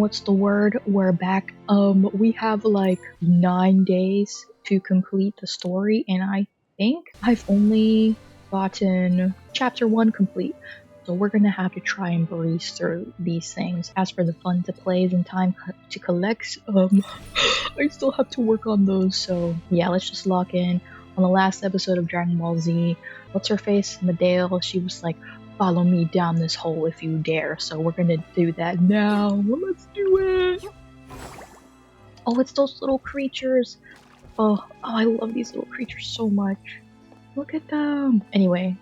what's the word? We're back. We have like 9 days to complete the story, and I think I've only gotten chapter 1 complete. So we're gonna have to try and breeze through these things. As for the fun to plays and time to collect, I still have to work on those. So yeah, let's just lock in. On the last episode of Dragon Ball Z, what's her face? Medale, she was like, follow me down this hole if you dare. So we're gonna do that now. Well, let's do it. Oh, it's those little creatures. Oh, I love these little creatures so much. Look at them. Anyway,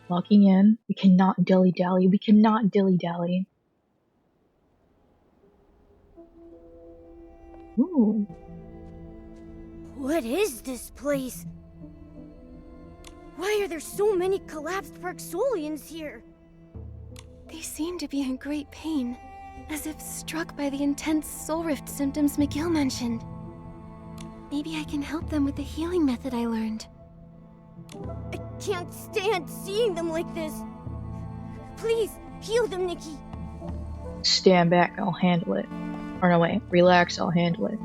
locking in. We cannot dilly-dally. We cannot dilly-dally. Ooh. What is this place? Why are there so many collapsed Parksolians here? They seem to be in great pain, as if struck by the intense soul rift symptoms McGill mentioned. Maybe I can help them with the healing method I learned. I can't stand seeing them like this. Please, heal them, Nikki. Stand back, I'll handle it. Or no, wait, relax, I'll handle it.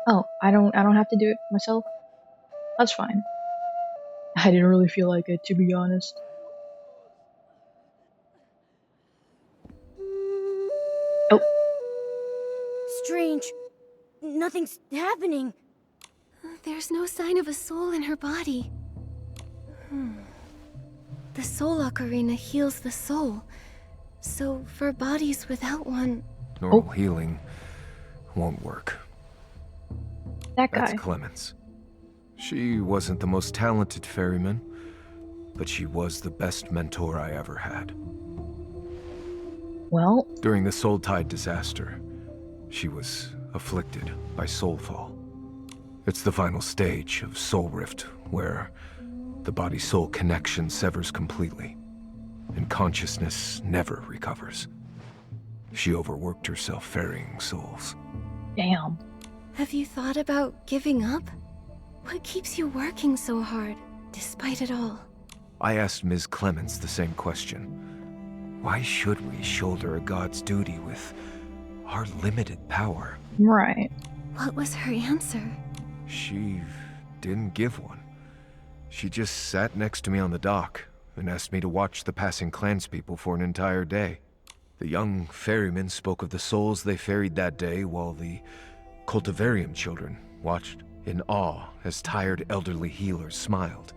Oh, I don't have to do it myself? That's fine. I didn't really feel like it, to be honest. Oh. Strange. Nothing's happening. There's no sign of a soul in her body. The soul ocarina heals the soul. So for bodies without one... Normal healing won't work. That guy. That's Clemens. She wasn't the most talented ferryman, but she was the best mentor I ever had. Well... During the Soul Tide disaster, she was afflicted by soulfall. It's the final stage of Soul Rift, where the body-soul connection severs completely, and consciousness never recovers. She overworked herself ferrying souls. Damn. Have you thought about giving up? What keeps you working so hard, despite it all? I asked Ms. Clemens the same question. Why should we shoulder a god's duty with our limited power? Right. What was her answer? She didn't give one. She just sat next to me on the dock and asked me to watch the passing clanspeople for an entire day. The young ferrymen spoke of the souls they ferried that day, while the cultivarium children watched in awe as tired elderly healers smiled.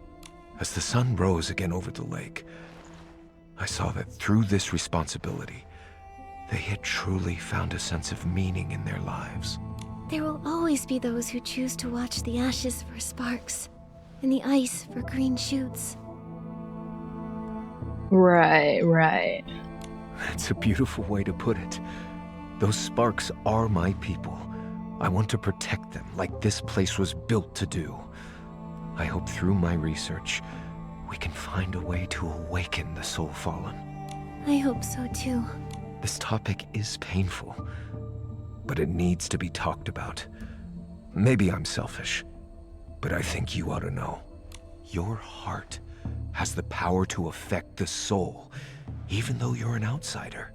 As the sun rose again over the lake, I saw that through this responsibility, they had truly found a sense of meaning in their lives. There will always be those who choose to watch the ashes for sparks, and the ice for green shoots. Right. That's a beautiful way to put it. Those sparks are my people. I want to protect them like this place was built to do. I hope through my research, we can find a way to awaken the soul fallen. I hope so too. This topic is painful, but it needs to be talked about. Maybe I'm selfish, but I think you ought to know. Your heart has the power to affect the soul, even though you're an outsider.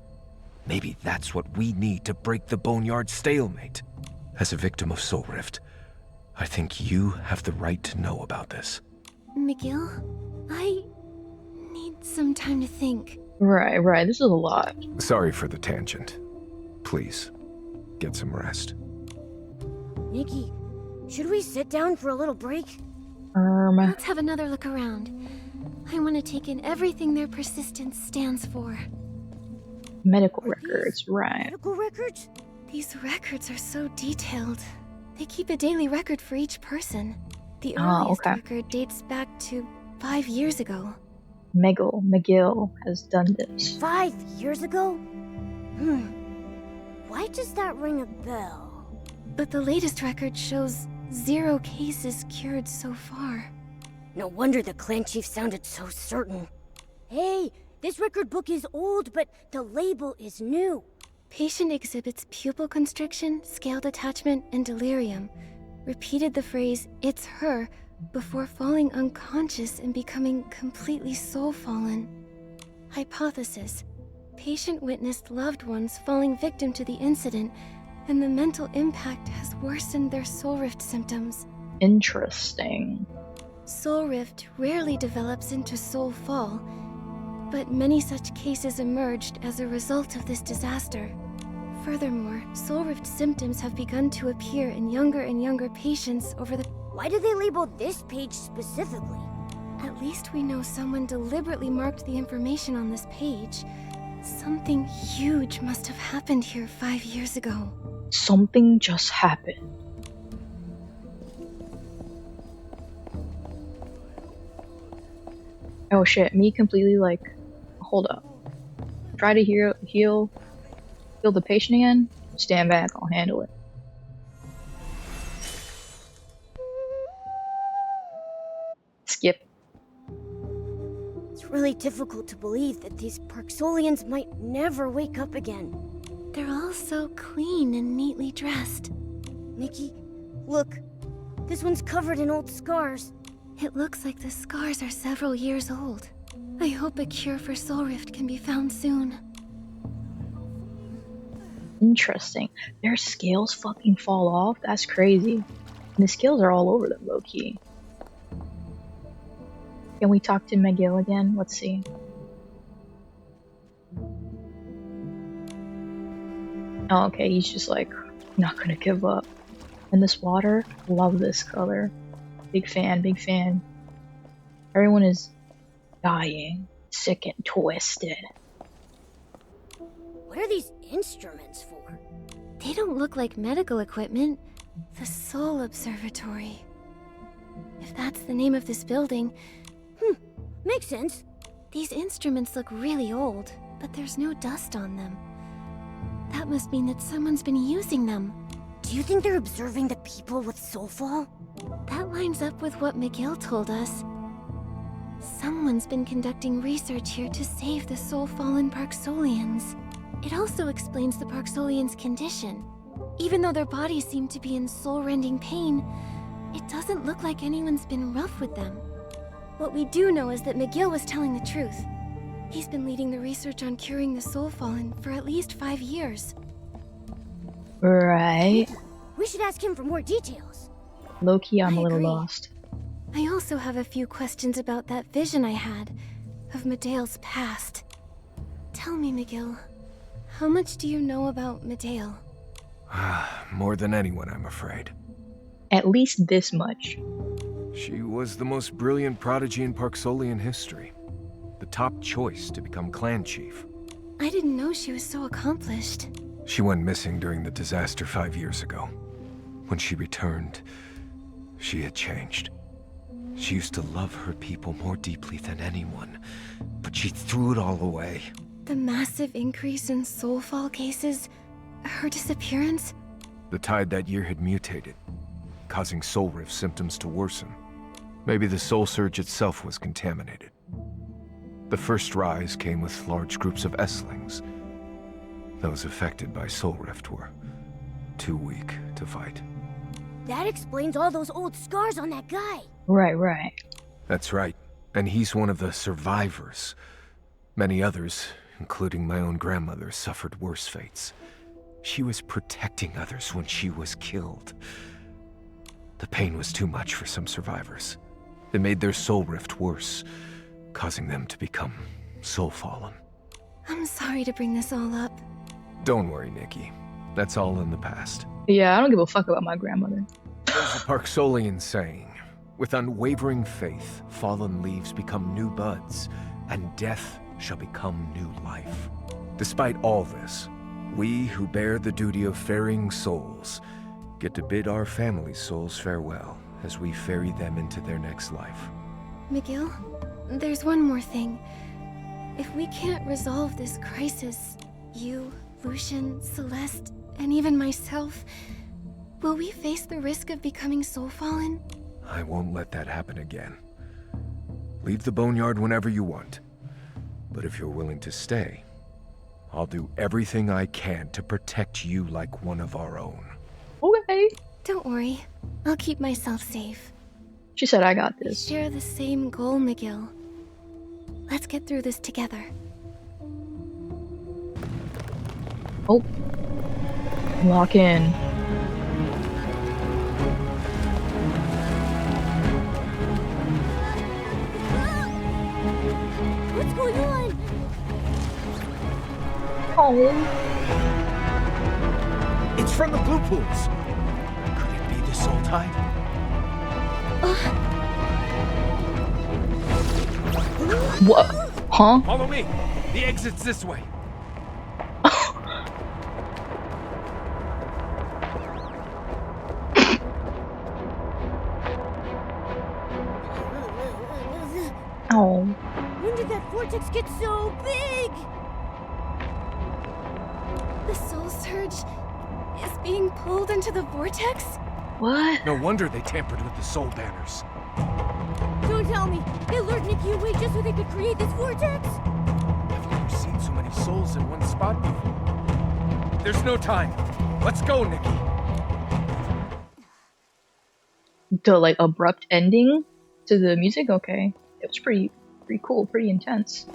Maybe that's what we need to break the Boneyard stalemate. As a victim of Soul Rift, I think you have the right to know about this. McGill, I need some time to think. Right. This is a lot. Sorry for the tangent. Please, get some rest. Nikki, should we sit down for a little break? Let's have another look around. I want to take in everything their persistence stands for. Medical records, right. Medical records? These records are so detailed. They keep a daily record for each person. The Oh, earliest okay. record dates back to 5 years ago. McGill has done this. 5 years ago? Why does that ring a bell? But the latest record shows 0 cases cured so far. No wonder the clan chief sounded so certain. Hey, this record book is old, but the label is new. Patient exhibits pupil constriction, scale detachment, and delirium. Repeated the phrase, "It's her," before falling unconscious and becoming completely soul-fallen. Hypothesis: patient witnessed loved ones falling victim to the incident, and the mental impact has worsened their soul rift symptoms. Interesting. Soul rift rarely develops into soul fall, but many such cases emerged as a result of this disaster. Furthermore, soul rift symptoms have begun to appear in younger and younger patients over the... Why do they label this page specifically? At least we know someone deliberately marked the information on this page. Something huge must have happened here 5 years ago. Something just happened. Oh shit, me completely like, hold up. Try to heal the patient again? Stand back, I'll handle it. Skip. It's really difficult to believe that these Parksolians might never wake up again. They're all so clean and neatly dressed. Nikki, look. This one's covered in old scars. It looks like the scars are several years old. I hope a cure for soul rift can be found soon. Interesting. Their scales fucking fall off? That's crazy. And the scales are all over them, low-key. Can we talk to Miguel again? Let's see. Oh, okay, he's just like, not gonna give up. And this water, love this color. Big fan, big fan. Everyone is dying, sick and twisted. What are these instruments for? They don't look like medical equipment. The Soul Observatory. If that's the name of this building... Makes sense. These instruments look really old, but there's no dust on them. That must mean that someone's been using them. Do you think they're observing the people with soulfall? That lines up with what Miguel told us. Someone's been conducting research here to save the soul-fallen Parksolians. It also explains the Parksolians' condition. Even though their bodies seem to be in soul-rending pain, it doesn't look like anyone's been rough with them. What we do know is that Miguel was telling the truth. He's been leading the research on curing the soul-fallen for at least 5 years. Right. We should ask him for more details. Low-key, I'm I a little agree. lost. I also have a few questions about that vision I had of Medea's past. Tell me, Miguel, how much do you know about Medea? More than anyone, I'm afraid. At least this much. She was the most brilliant prodigy in Parksolian history. The top choice to become clan chief. I didn't know she was so accomplished. She went missing during the disaster 5 years ago. When she returned, she had changed. She used to love her people more deeply than anyone, but she threw it all away. The massive increase in soulfall cases, her disappearance. The tide that year had mutated, causing soul rift symptoms to worsen. Maybe the soul surge itself was contaminated. The first rise came with large groups of Esslings. Those affected by soul rift were too weak to fight. That explains all those old scars on that guy. Right. That's right. And he's one of the survivors. Many others, including my own grandmother, suffered worse fates. She was protecting others when she was killed. The pain was too much for some survivors. It made their soul rift worse, causing them to become soul-fallen. I'm sorry to bring this all up. Don't worry, Nikki. That's all in the past. Yeah, I don't give a fuck about my grandmother. There's a Parksolian saying, with unwavering faith, fallen leaves become new buds, and death shall become new life. Despite all this, we who bear the duty of ferrying souls get to bid our family's souls farewell as we ferry them into their next life. Miguel, there's one more thing. If we can't resolve this crisis, you, Lucian, Celeste, and even myself, will we face the risk of becoming soul-fallen? I won't let that happen again. Leave the boneyard whenever you want. But if you're willing to stay, I'll do everything I can to protect you like one of our own. Okay. Don't worry, I'll keep myself safe. She said I got We this. share the same goal, Miguel. Let's get through this together. Oh. Lock in. What's going on? Oh. It's from the blue pools. Could it be the soul tide? What? Huh? Follow me. The exit's this way. Oh. When did that vortex get so big? The soul surge is being pulled into the vortex? What? No wonder they tampered with the soul banners. Don't tell me. They lured Nikki away just so they could create this vortex? I've never seen so many souls in one spot before. There's no time. Let's go, Nikki. The like abrupt ending to the music? Okay. It was pretty cool, pretty intense.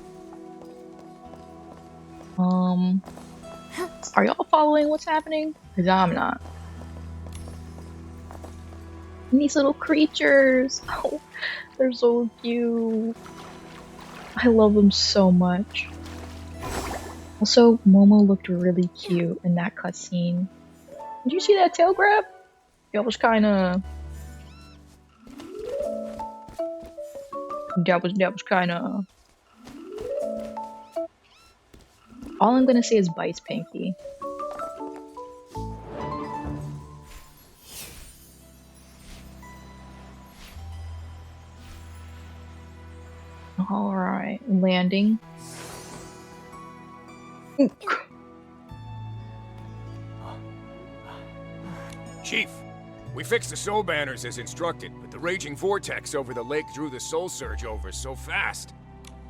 Are y'all following what's happening? Cause I'm not. And these little creatures. Oh, they're so cute. I love them so much. Also, Momo looked really cute in that cutscene. Did you see that tail grab? That was kinda... That was kinda... All I'm gonna say is bites Pinky. Alright, landing. Chief, we fixed the soul banners as instructed, but the raging vortex over the lake drew the soul surge over so fast.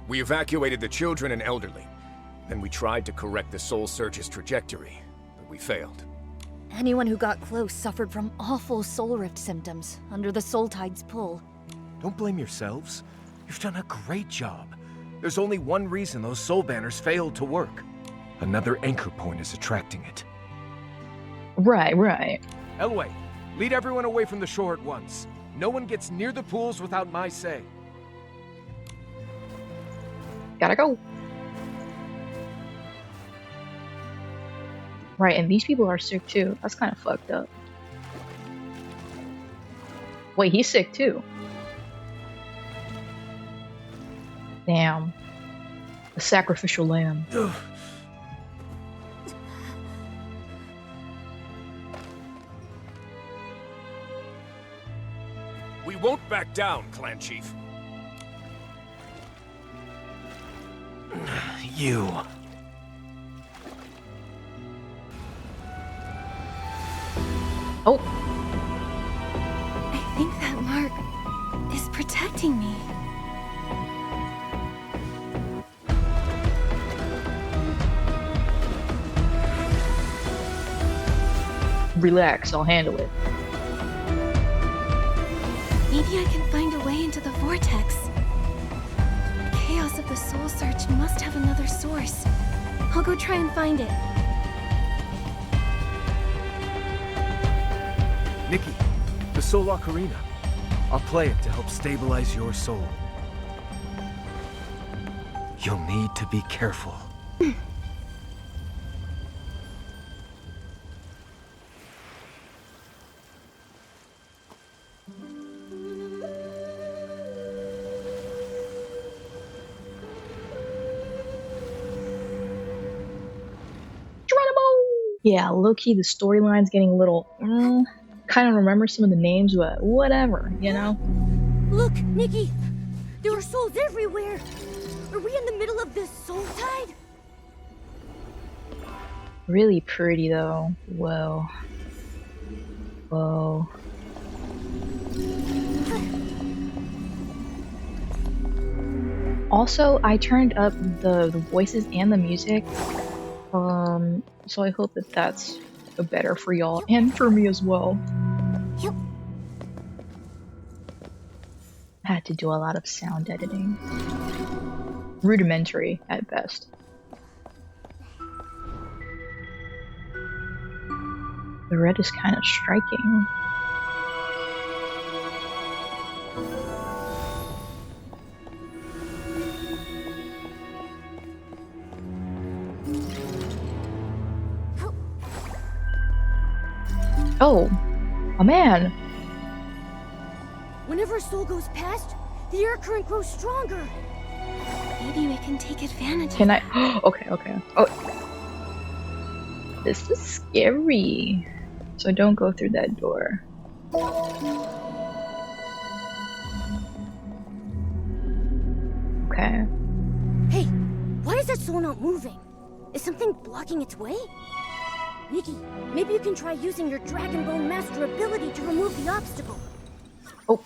We evacuated the children and elderly. Then we tried to correct the soul surge's trajectory, but we failed. Anyone who got close suffered from awful soul rift symptoms under the soul tide's pull. Don't blame yourselves. You've done a great job. There's only one reason those soul banners failed to work. Another anchor point is attracting it. Right. Elway, lead everyone away from the shore at once. No one gets near the pools without my say. Gotta go. Right, and these people are sick too. That's kind of fucked up. Wait, he's sick too. Damn. The sacrificial lamb. We won't back down, Clan Chief. You. Oh, I think that mark is protecting me. relax, I'll handle it. Maybe I can find a way into the vortex. The chaos of the soul search must have another source. I'll go try and find it. Nikki, the soul ocarina. I'll play it to help stabilize your soul. You'll need to be careful. Yeah, low-key the storyline's getting a little, kind of remember some of the names, but whatever, you know? Look, Nikki! There are souls everywhere! Are we in the middle of this soul tide? Really pretty though. Whoa. Whoa. Also, I turned up the voices and the music. So I hope that that's better for y'all and for me as well. Yep. had to do a lot of sound editing. Rudimentary at best. The red is kind of striking. Oh, a man. Whenever a soul goes past, the air current grows stronger. Maybe we can take advantage Can of I? Okay, okay. Oh, this is scary. So don't go through that door. Okay. Hey, why is that soul not moving? Is something blocking its way? Nikki, maybe you can try using your Dragon Bone Master ability to remove the obstacle. Oh.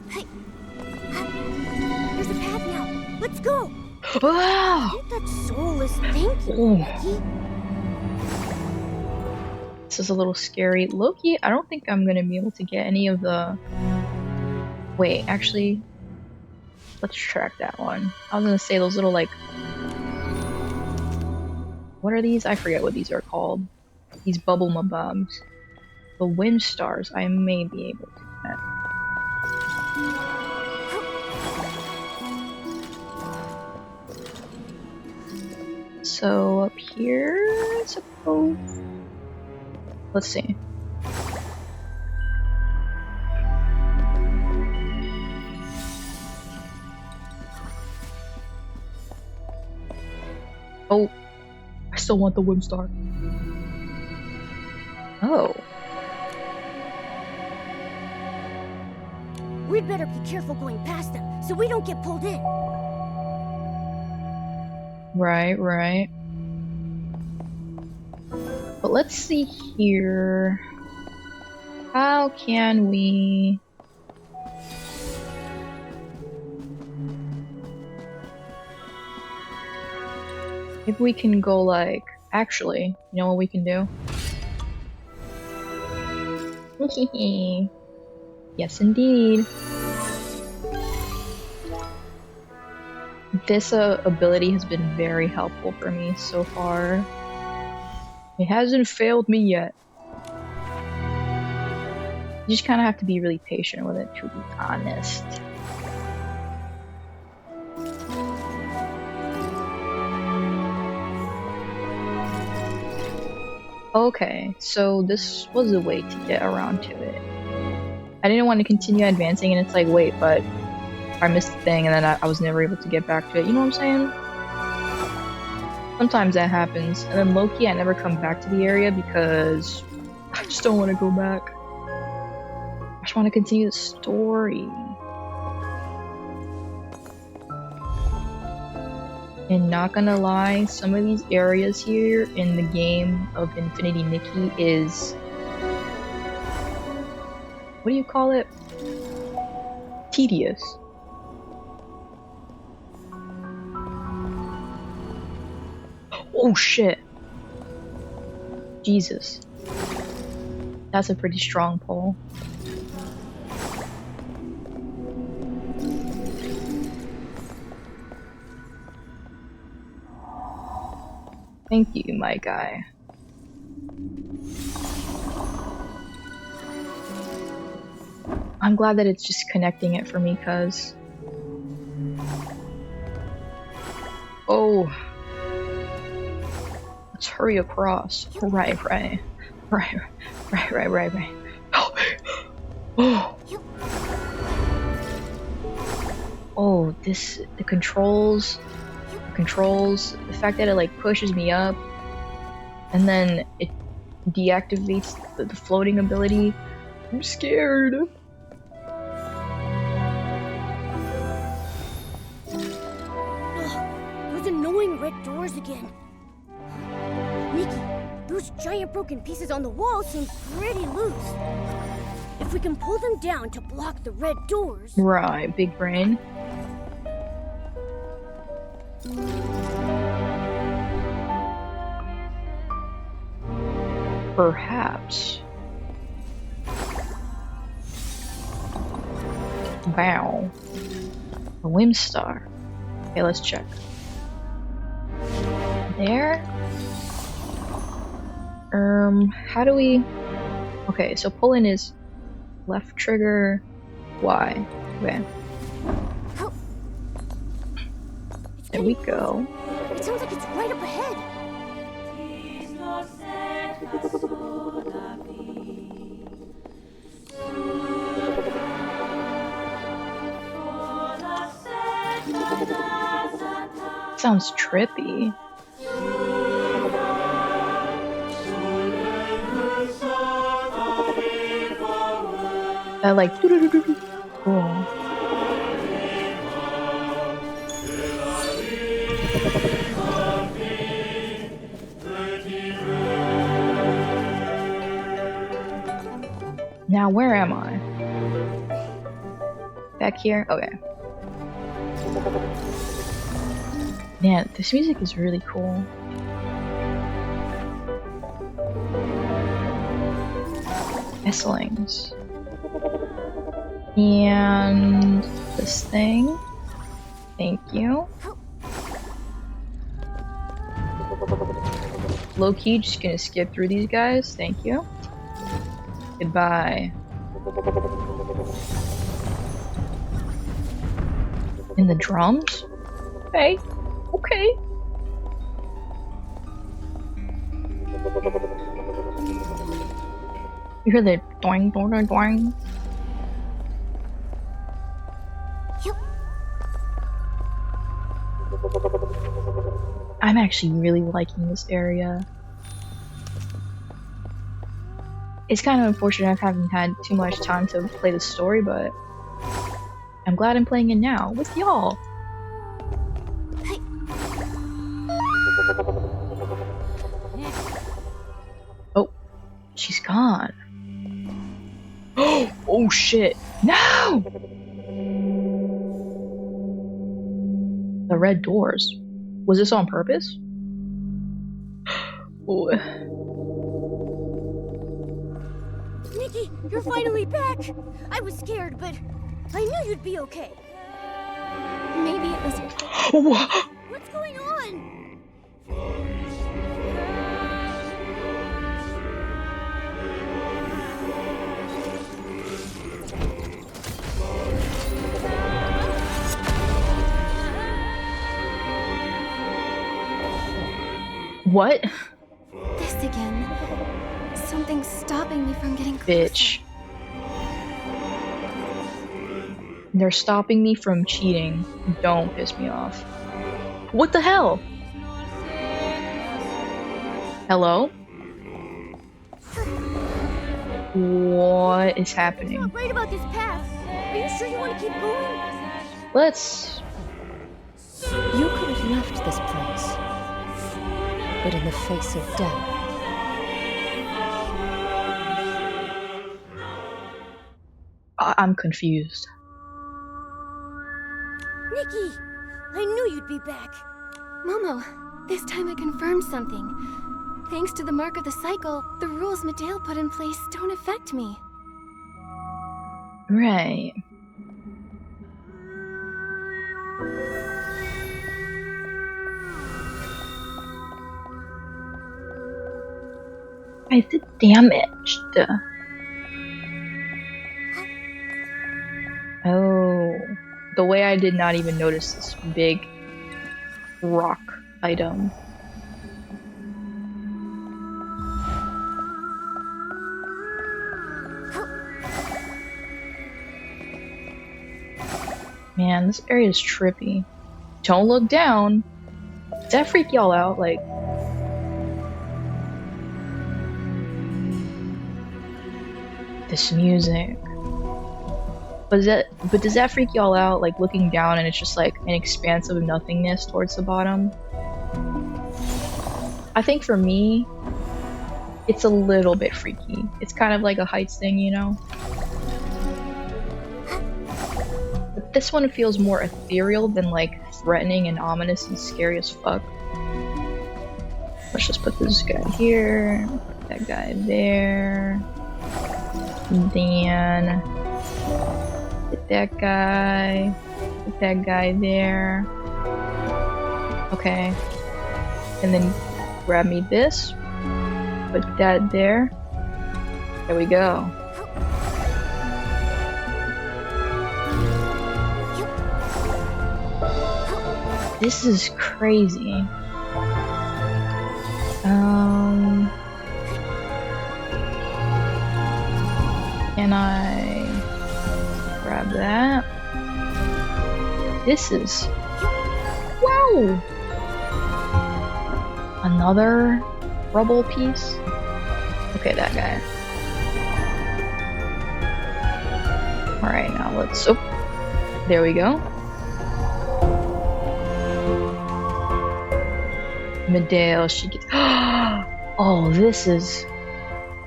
Hey, there's a path now. Let's go. Wow. I think that soul is thinking, Ooh. Nikki. This is a little scary. Loki, I don't think I'm gonna be able to get any of the... Wait, actually, let's track that one. I was gonna say those little, like... What are these? I forget what these are called. These bubble mabobs. The wind stars I may be able to get. So up here, I suppose. Let's see. Oh, I still want the wind star. Oh. We'd better be careful going past them so we don't get pulled in. Right, right. But let's see here. How can we... If we can go like... Actually, you know what we can do? Yes, indeed. This ability has been very helpful for me so far. It hasn't failed me yet. You just kind of have to be really patient with it, to be honest. Okay, so this was a way to get around to it. I didn't want to continue advancing, and it's like, wait, but I missed the thing, and then I was never able to get back to it. You know what I'm saying? Sometimes that happens. And then low-key, I never come back to the area because I just don't want to go back. I just want to continue the story. And not gonna lie, some of these areas here in the game of Infinity Nikki is... What do you call it? Tedious. Oh shit. Jesus. That's a pretty strong pull. Thank you, my guy. I'm glad that it's just connecting it for me, cuz... Oh. Let's hurry across. Right. Oh. Oh, this... The controls, the fact that it like pushes me up, and then it deactivates the floating ability. I'm scared. Those annoying red doors again. Nikki, those giant broken pieces on the wall seem pretty loose. If we can pull them down to block the red doors... Right, big brain. Perhaps. Wow. A whim star. Okay, let's check. There. How do we... Okay, so pulling is left trigger, Y. Okay. There we go. It sounds like it's right up ahead. Sounds trippy. I like doo-doo-doo-doo-doo. Cool. Now where am I? Back here? Okay. Man, this music is really cool. Esslings. And this thing. Thank you. Low-key, just gonna skip through these guys. Thank you. Goodbye. And the drums? Okay. Okay. You hear the doing, doing, doing? I'm actually really liking this area. It's kind of unfortunate I haven't had too much time to play the story, but I'm glad I'm playing it now with y'all. Oh, she's gone. Oh shit. No! The red doors. Was this on purpose? Ooh. Nikki, you're finally back! I was scared, but I knew you'd be okay. Maybe it was... What's going on? What? This again. Something's stopping me from getting closer. Bitch. They're stopping me from cheating. Don't piss me off. What the hell? Hello? What is It's happening? not right about this path. Are you sure you want to keep going? Let's... You could have left this place, but in the face of death, I'm confused. Nikki, I knew you'd be back. Momo, this time I confirmed something. Thanks to the mark of the cycle, the rules Medale put in place don't affect me. Right. I did damaged. Oh, the way I did not even notice this big rock item. Man, this area is trippy. Don't look down. Does that freak y'all out? Like, this music. But does that freak y'all out? Like looking down and it's just like an expanse of nothingness towards the bottom? I think for me, it's a little bit freaky. It's kind of like a heights thing, you know? But this one feels more ethereal than like threatening and ominous and scary as fuck. Let's just put this guy here, put that guy there. Then that guy. Put that guy there. Okay. And then grab me this. Put that there. There we go. This is crazy. Can I grab that? This is... Wow! Another rubble piece? Okay, that guy. Alright, now let's... Oh! There we go. Medale, she gets... Oh, this is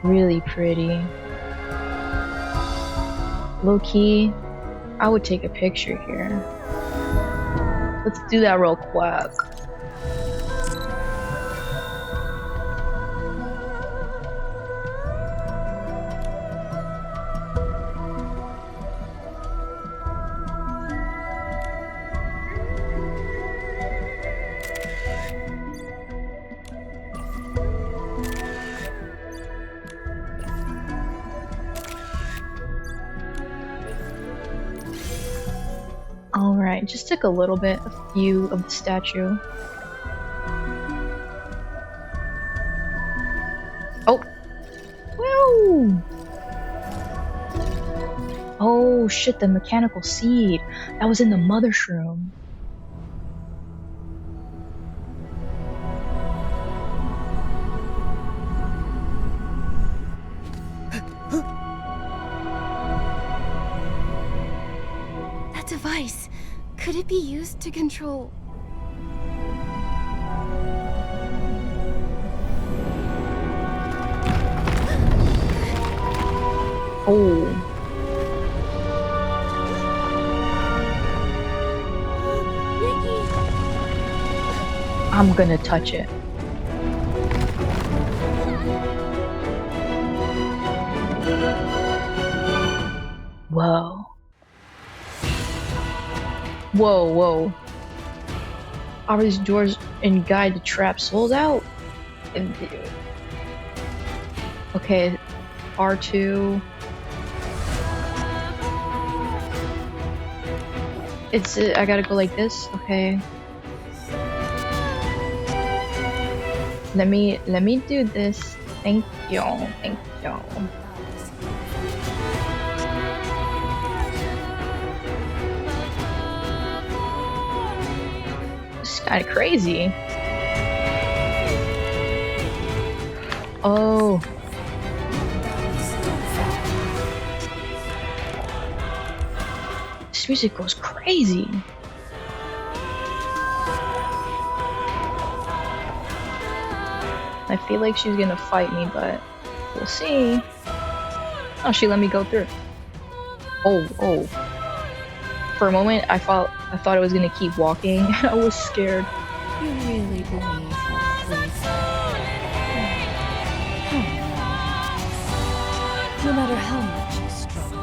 really pretty. Low-key, I would take a picture here. Let's do that real quick. Alright, just took a few of the statue. Oh! Woo! Oh shit, the mechanical seed. That was in the mother shroom. That device, could it be used to control... Oh. I'm gonna touch it. Whoa. Whoa, whoa. Are these doors and guide to trap souls out? Okay, R2. I gotta go like this? Okay. Let me do this. Thank you. Thank you. This is kinda crazy. Oh. This music goes crazy. I feel like she's gonna fight me, but we'll see. Oh, she let me go through. Oh, oh. For a moment, I thought it was gonna keep walking, and I was scared. You really believe, please. No matter how much you struggle,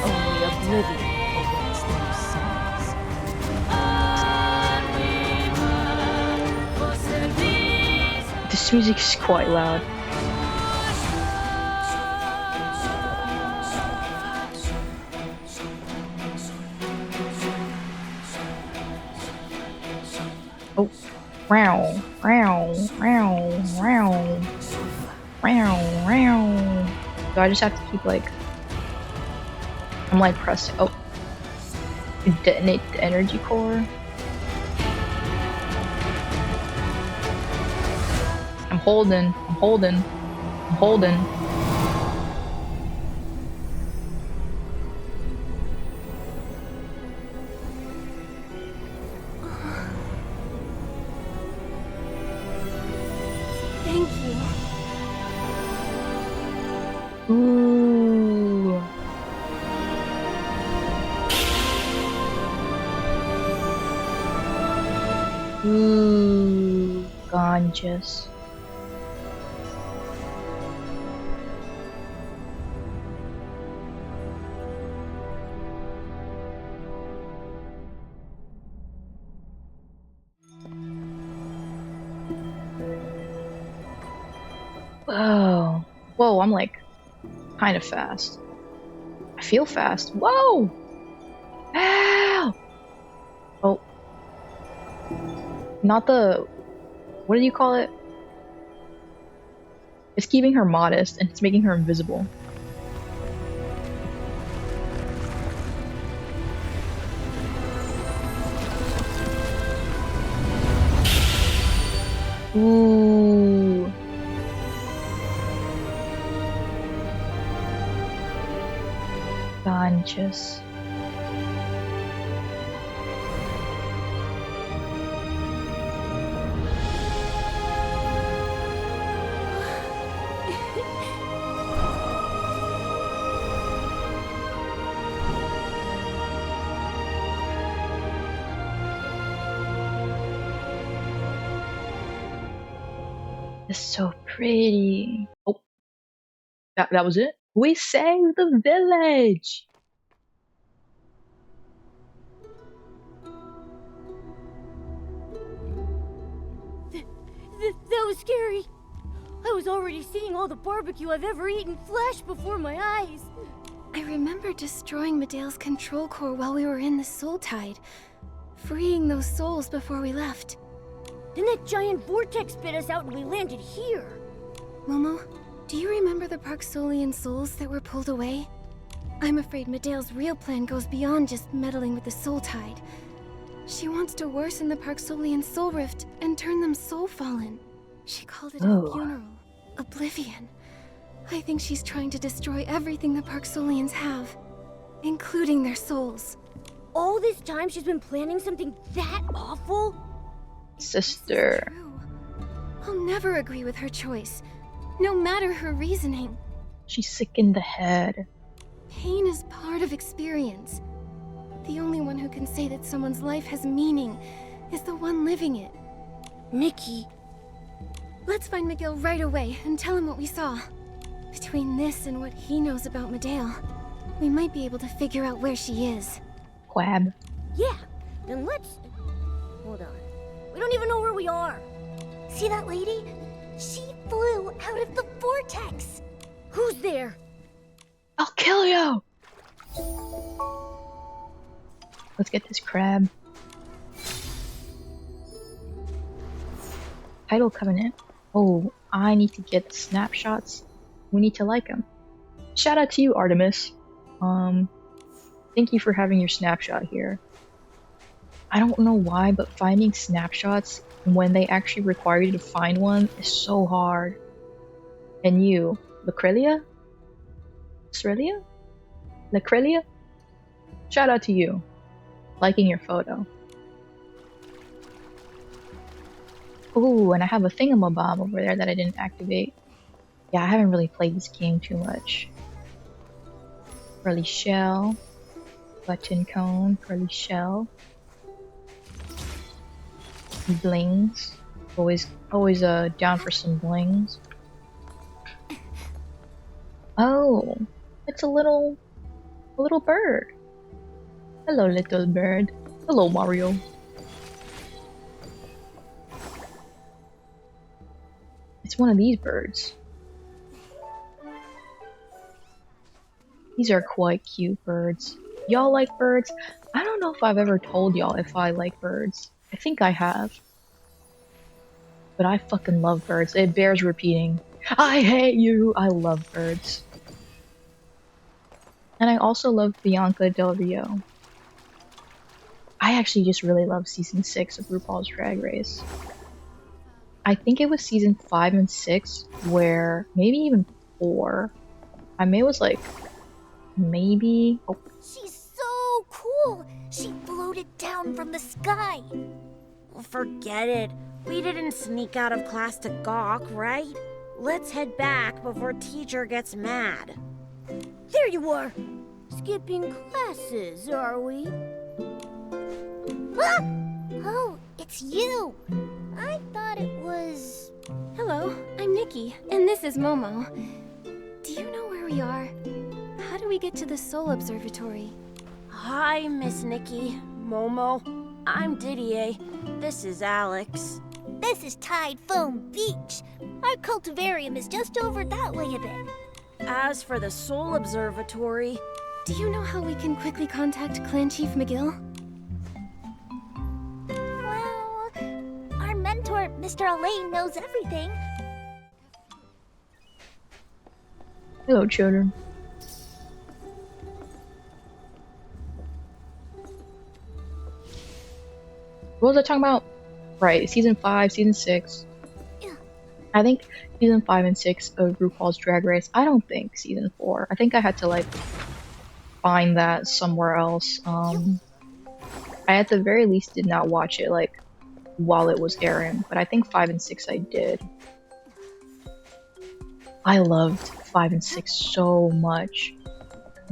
only oblivion awaits those souls. This music is quite loud. Oh, row, row, row, row, row, row. So I just have to keep like, I'm like pressing. Oh, detonate the energy core. I'm holding. I'm holding. I'm holding. Thank you. Ooh. Ooh. Gorgeous. Whoa, I'm like kind of fast. I feel fast. Whoa! Ow! Oh. Not the... What do you call it? It's keeping her modest and it's making her invisible. Ooh. Ganches. It's so pretty. Oh, that was it? We saved the village! That was scary. I was already seeing all the barbecue I've ever eaten flash before my eyes. I remember destroying Medea's control core while we were in the Soul Tide, freeing those souls before we left. Then that giant vortex spit us out and we landed here. Momo, do you remember the Parksolian souls that were pulled away? I'm afraid Medea's real plan goes beyond just meddling with the Soul Tide. She wants to worsen the Parksolian soul rift and turn them soul fallen. She called it a funeral. Oblivion. I think she's trying to destroy everything the Parksolians have, including their souls. All this time she's been planning something that awful? Sister. True. I'll never agree with her choice, no matter her reasoning. She's sick in the head. Pain is part of experience. The only one who can say that someone's life has meaning is the one living it. Nikki. Let's find Miguel right away and tell him what we saw. Between this and what he knows about Medea, we might be able to figure out where she is. Quab. Yeah, then let's... Hold on. We don't even know where we are. See that lady? She flew out of the vortex. Who's there? I'll kill you! Let's get this crab. Tidal Covenant. Oh, I need to get the snapshots. We need to like them. Shout out to you, Artemis. Thank you for having your snapshot here. I don't know why, but finding snapshots when they actually require you to find one is so hard. And you, Lacrelia? Australia? Lacrelia? Shout out to you. Liking your photo. Ooh, and I have a thingamabob over there that I didn't activate. Yeah, I haven't really played this game too much. Pearly shell. Button cone. Pearly shell. Blings. Always down for some blings. Oh, it's a little bird. Hello, little bird. Hello, Mario. It's one of these birds. These are quite cute birds. Y'all like birds? I don't know if I've ever told y'all if I like birds. I think I have. But I fucking love birds. It bears repeating. I hate you! I love birds. And I also love Bianca Del Rio. I actually just really love season 6 of RuPaul's Drag Race. I think it was season 5 and 6 where, maybe even 4. I may was like, maybe... Oh. She's so cool. She floated down from the sky. Forget it. We didn't sneak out of class to gawk, right? Let's head back before teacher gets mad. There you are! Skipping classes, are we? Ah! Oh, it's you. I thought it was... Hello, I'm Nikki, and this is Momo. Do you know where we are? How do we get to the Soul Observatory? Hi, Miss Nikki. Momo. I'm Didier. This is Alex. This is Tide Foam Beach. Our cultivarium is just over that way a bit. As for the Soul Observatory, Do you know how we can quickly contact Clan Chief McGill? Well, our mentor, Mr. Elaine, knows everything. Hello, children. What was I talking about? Right, season 5, season 6. Yeah. I think season 5 and 6 of RuPaul's Drag Race. I don't think season 4. I think I had to like find that somewhere else. I at the very least did not watch it like while it was airing, but I think 5 and 6 I did. I loved 5 and 6 so much.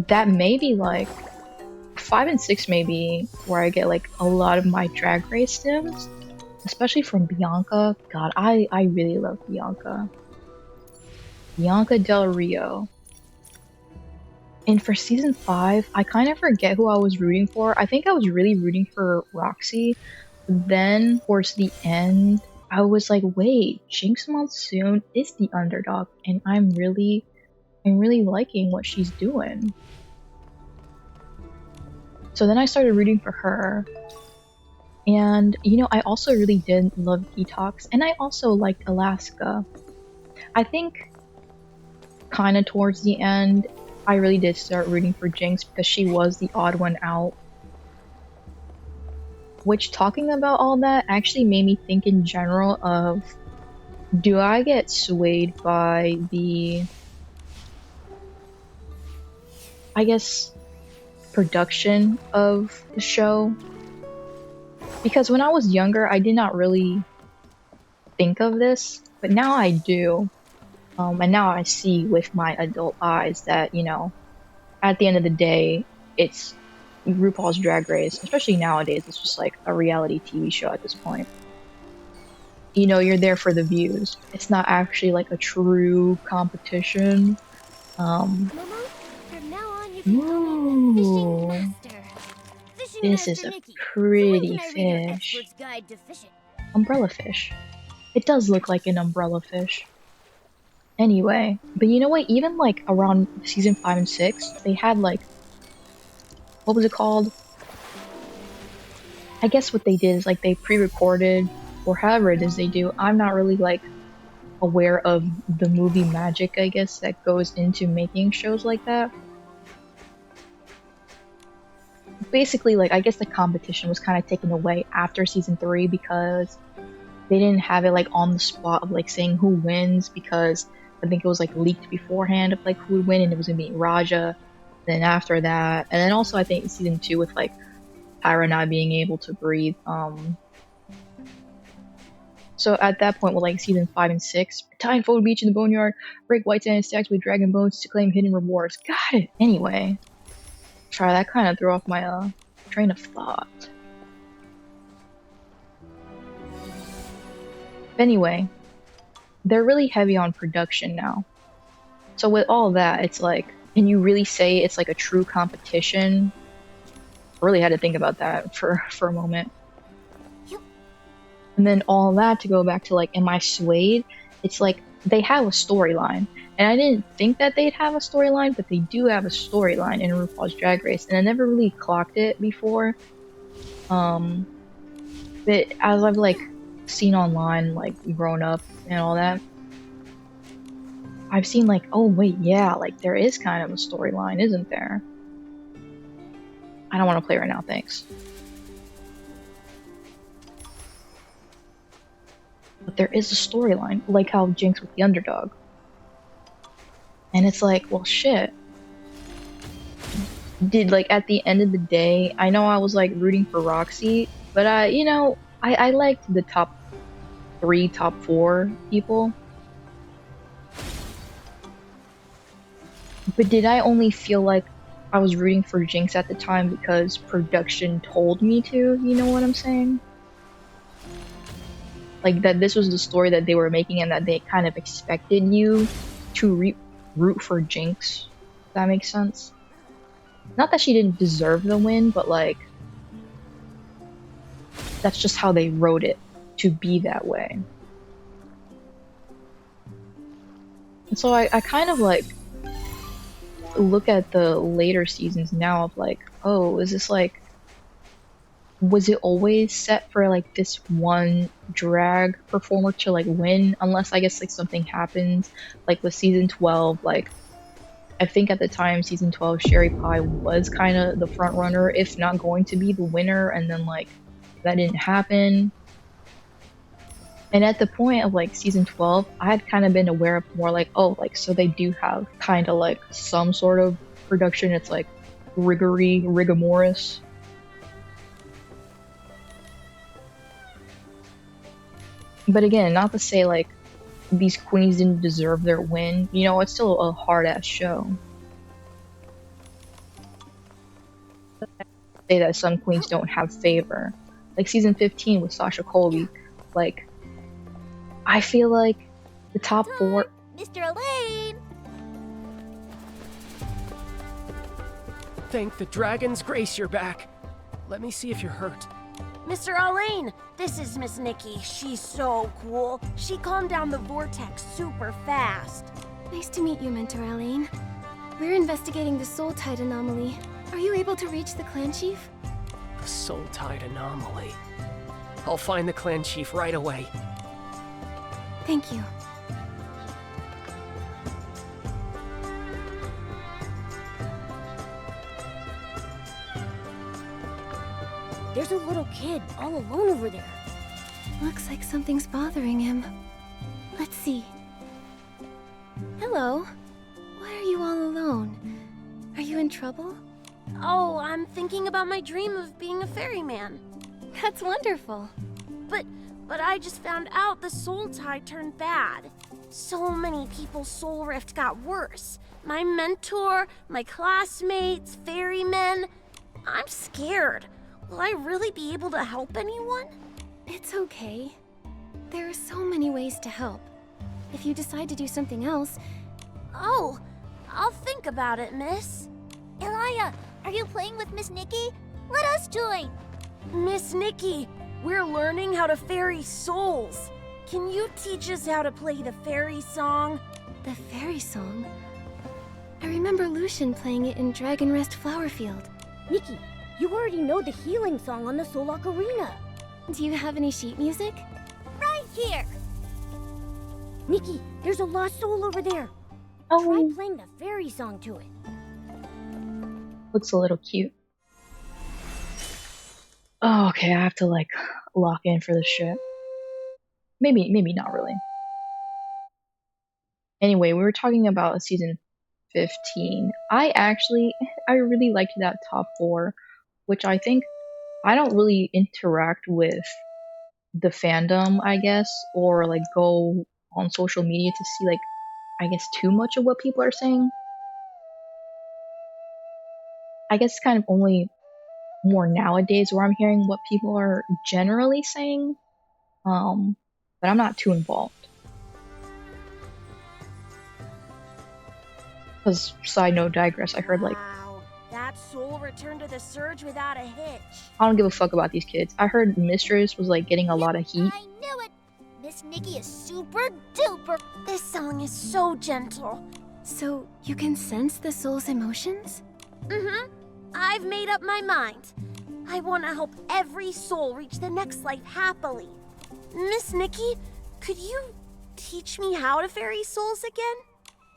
That may be like 5 and 6 may be where I get like a lot of my Drag Race stims, especially from Bianca. God, I really love Bianca. Bianca Del Rio. And for season 5, I kind of forget who I was rooting for. I think I was really rooting for Roxy. Then towards the end, I was like, wait, Jinx Monsoon is the underdog, and I'm really liking what she's doing. So then I started rooting for her. And, you know, I also really did love Detox, and I also liked Alaska. I think kind of towards the end, I really did start rooting for Jinx because she was the odd one out. Which, talking about all that, actually made me think in general of, do I get swayed by the, I guess, production of the show? Because when I was younger, I did not really think of this, but now I do. And now I see with my adult eyes that, you know, at the end of the day, it's RuPaul's Drag Race, especially nowadays, it's just like a reality TV show at this point. You know, you're there for the views. It's not actually like a true competition. Momo, from now on you can call me Ooh, the Fishing Master. Fishing this Master is a Nikki. pretty So when can I read your fish. Expert's Guide to Fishing? Umbrella fish. It does look like an umbrella fish. Anyway, but you know what? Even like around season 5 and 6, they had like, what was it called? I guess what they did is like they pre-recorded, or however it is they do. I'm not really like aware of the movie magic, I guess, that goes into making shows like that. Basically, like, I guess the competition was kind of taken away after season 3 because they didn't have it like on the spot of like saying who wins, because I think it was like leaked beforehand of like who would win, and it was gonna be Raja. Then after that, and then also I think season 2 with like Pyra not being able to breathe. So at that point, with like season 5 and 6, time Fold Beach in the Boneyard, break white sand stacks with dragon bones to claim hidden rewards. Got it. Anyway, try that kind of threw off my train of thought. Anyway, they're really heavy on production now. So with all that, it's like, can you really say it's like a true competition? I really had to think about that for a moment. And then all that to go back to like, am I swayed? It's like they have a storyline, and I didn't think that they'd have a storyline, but they do have a storyline in RuPaul's Drag Race, and I never really clocked it before. But as I've like seen online, like grown up and all that, I've seen like, oh wait, yeah, like there is kind of a storyline, isn't there? I don't want to play right now, thanks. But there is a storyline, like how Jinx with the underdog. And it's like, well, shit. Did, like, at the end of the day, I know I was, like, rooting for Roxy, but, you know, I liked the top 3, top 4 people. But did I only feel like I was rooting for Jinx at the time because production told me to, you know what I'm saying? Like, that this was the story that they were making and that they kind of expected you to root for Jinx. If that makes sense? Not that she didn't deserve the win, but like, that's just how they wrote it to be that way. And so I kind of like look at the later seasons now of like, oh, is this like, was it always set for like this one drag performer to like win? Unless I guess like something happens, like with season 12, like I think at the time season 12 Sherry Pie was kind of the front runner, if not going to be the winner, and then like that didn't happen. And at the point of like season 12, I had kind of been aware of more like, oh, like so they do have kind of like some sort of production. It's like rigamorous. But again, not to say like these queens didn't deserve their win. You know, it's still a hard ass show. Say that some queens don't have favor. Like season 15 with Sasha Colby, like I feel like the top 4. Mr. Elaine! Thank the dragon's grace you're back. Let me see if you're hurt. Mr. Alain, this is Miss Nikki. She's so cool. She calmed down the vortex super fast. Nice to meet you, Mentor Alain. We're investigating the Soul Tide anomaly. Are you able to reach the clan chief? The Soul Tide anomaly. I'll find the clan chief right away. Thank you. There's a little kid all alone over there. Looks like something's bothering him. Let's see. Hello. Why are you all alone? Are you in trouble? Oh, I'm thinking about my dream of being a ferryman. That's wonderful. But I just found out the Soul Tide turned bad. So many people's soul rift got worse. My mentor, my classmates, ferrymen. I'm scared. Will I really be able to help anyone? It's okay. There are so many ways to help. If you decide to do something else... Oh, I'll think about it, miss. Elia, are you playing with Miss Nikki? Let us join! Miss Nikki, we're learning how to ferry souls. Can you teach us how to play the fairy song? The fairy song? I remember Lucian playing it in Dragon Rest Flowerfield. Nikki, you already know the healing song on the Soul Ocarina. Do you have any sheet music? Right here! Nikki, there's a lost soul over there. Oh, Try playing the fairy song to it. looks a little cute. Oh, okay, I have to like lock in for this shit. Maybe not really. Anyway, we were talking about season 15. I really liked that top 4, which I think I don't really interact with the fandom, I guess, or like go on social media to see like, I guess, too much of what people are saying. I guess it's kind of only more nowadays where I'm hearing what people are generally saying, but I'm not too involved. Because, side note, digress, I heard like, Wow, that soul returned to the surge without a hitch. I don't give a fuck about these kids. I heard Mistress was like getting a lot of heat. I knew it! Miss Nikki is super duper. This song is so gentle. So, you can sense the soul's emotions? Mm-hmm. I've made up my mind. I want to help every soul reach the next life happily. Miss Nikki, could you teach me how to ferry souls again?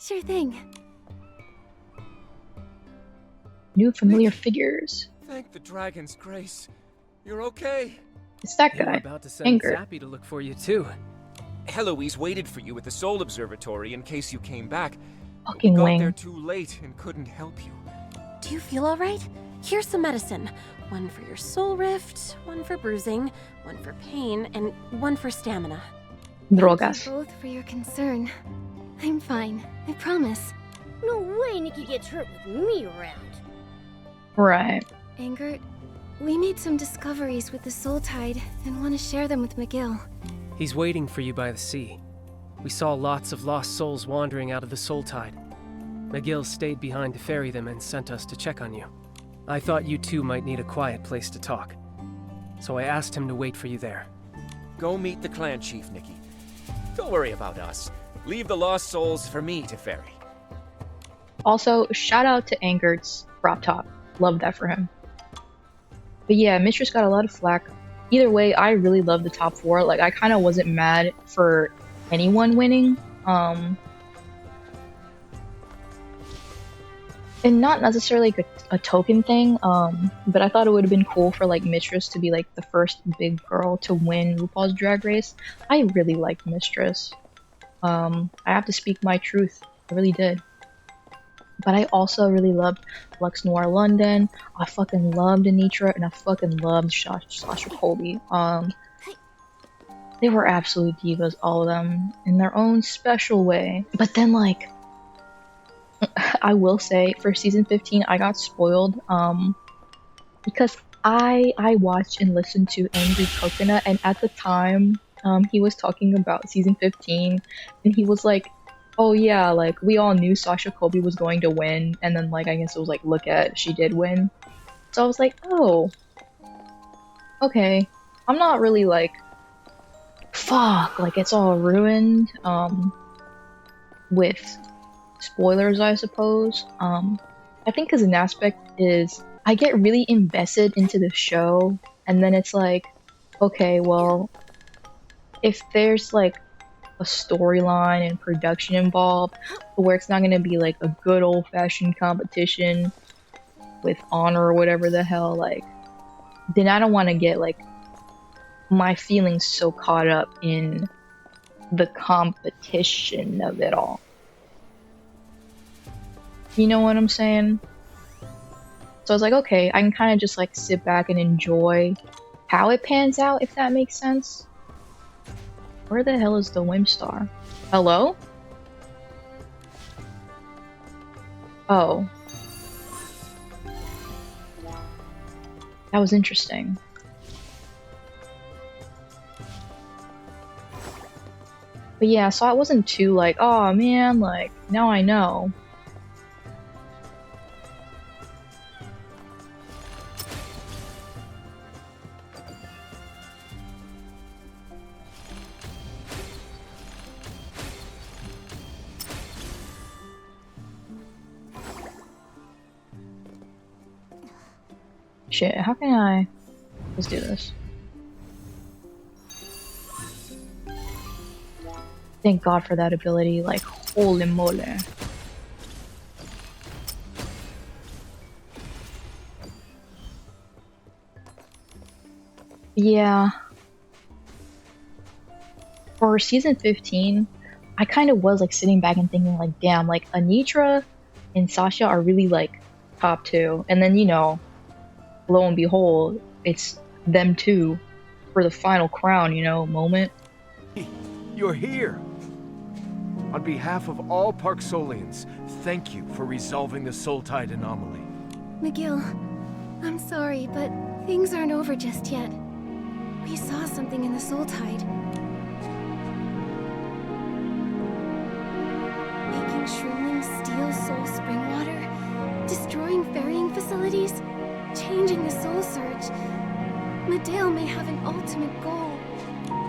Sure thing. New familiar figures. Thank the dragon's grace. You're okay. It's that They were guy. about to send Anger. Zappy to look for you too. Heloise waited for you at the Soul Observatory in case you came back. But we Fucking got wing. there too late and couldn't help you. Do you feel all right? Here's some medicine. One for your soul rift, one for bruising, one for pain, and one for stamina. Drogas. Thank you both for your concern. I'm fine, I promise. No way Nikki gets hurt with me around. Right. Angert, we made some discoveries with the Soul Tide and want to share them with McGill. He's waiting for you by the sea. We saw lots of lost souls wandering out of the Soul Tide. McGill stayed behind to ferry them and sent us to check on you. I thought you two might need a quiet place to talk, so I asked him to wait for you there. go meet the clan chief, Nikki. Don't worry about us. Leave the lost souls for me to ferry. Also, shout out to Angert's crop top. Love that for him. But yeah, Mistress got a lot of flack. Either way, I really love the top 4. Like, I kind of wasn't mad for anyone winning. And not necessarily like a token thing, but I thought it would have been cool for like Mistress to be like the first big girl to win RuPaul's Drag Race. I really liked Mistress. I have to speak my truth. I really did. But I also really loved Lux Noir London. I fucking loved Anitra, and I fucking loved Sasha Colby. They were absolute divas, all of them, in their own special way. But then, like, I will say, for season 15, I got spoiled, because I watched and listened to Angry Coconut, and at the time, he was talking about season 15, and he was like, oh yeah, like, we all knew Sasha Colby was going to win, and then, like, I guess it was like, look at, she did win. So I was like, oh, okay. I'm not really like, fuck, like, it's all ruined, with spoilers, I suppose. I think because an aspect is, I get really invested into the show, and then it's like, okay, well, if there's, like, a storyline and production involved, where it's not gonna be like a good old-fashioned competition with honor or whatever the hell, like, then I don't want to get like my feelings so caught up in the competition of it all. You know what I'm saying? So I was like, okay, I can kind of just like sit back and enjoy how it pans out, if that makes sense. Where the hell is the Whimstar? Hello? Oh. That was interesting. But yeah, so I wasn't too like, oh man, like, now I know. Shit, how can I... Let's do this. Thank God for that ability, like, holy moly. Yeah. For season 15, I kind of was, like, sitting back and thinking, like, damn, like, Anitra and Sasha are really, like, top 2. And then, you know, lo and behold, it's them two for the final crown, you know, moment. You're here! On behalf of all Parksolians, thank you for resolving the Soul Tide anomaly. McGill, I'm sorry, but things aren't over just yet. We saw something in the Soul Tide. Making shroomlings steal soul spring water, destroying ferrying facilities, changing the Soul Surge. Medale may have an ultimate goal.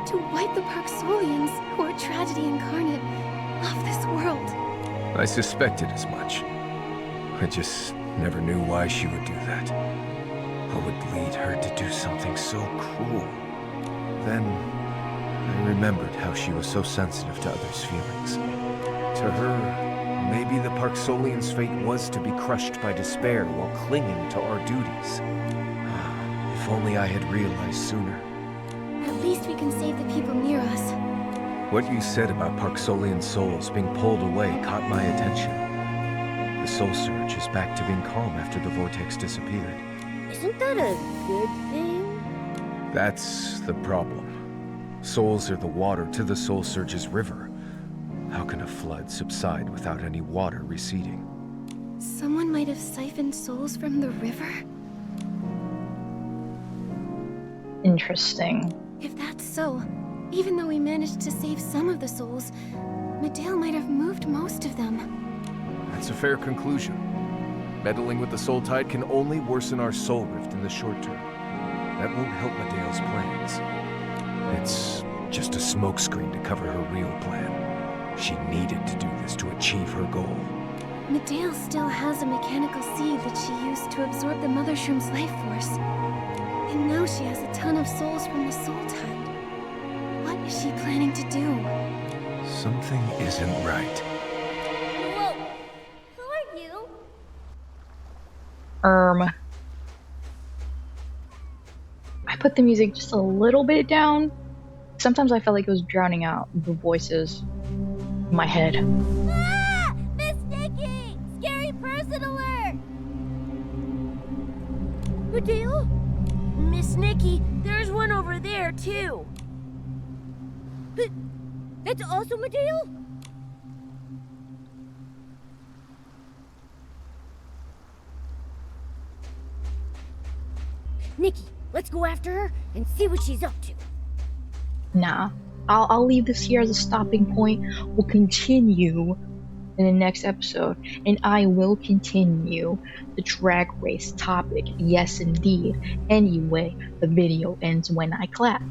To wipe the Parksolians, who are tragedy incarnate, off this world. I suspected as much. I just never knew why she would do that. What would lead her to do something so cruel? Then, I remembered how she was so sensitive to others' feelings. To her, maybe the Parksolians' fate was to be crushed by despair while clinging to our duties. If only I had realized sooner. At least we can save the people near us. What you said about Parksolian souls being pulled away caught my attention. The Soul Surge is back to being calm after the vortex disappeared. Isn't that a good thing? That's the problem. Souls are the water to the Soul Surge's river. How can a flood subside without any water receding? Someone might have siphoned souls from the river? Interesting. If that's so, even though we managed to save some of the souls, Medale might have moved most of them. That's a fair conclusion. Meddling with the Soul Tide can only worsen our soul rift in the short term. That won't help Medale's plans. It's just a smokescreen to cover her real plan. She needed to do this to achieve her goal. Medale still has a mechanical seed that she used to absorb the Mother Shroom's life force. And now she has a ton of souls from the Soul Tide. What is she planning to do? Something isn't right. Whoa! Who are you? I put the music just a little bit down. Sometimes I felt like it was drowning out the voices in my head. Ah! Miss Nikki! Scary person alert! Medale? Miss Nikki, there's one over there, too. But that's also Medale? Nikki, let's go after her and see what she's up to. Nah, I'll leave this here as a stopping point. We'll continue in the next episode, and I will continue the drag race topic. Yes, indeed. Anyway, the video ends when I clap.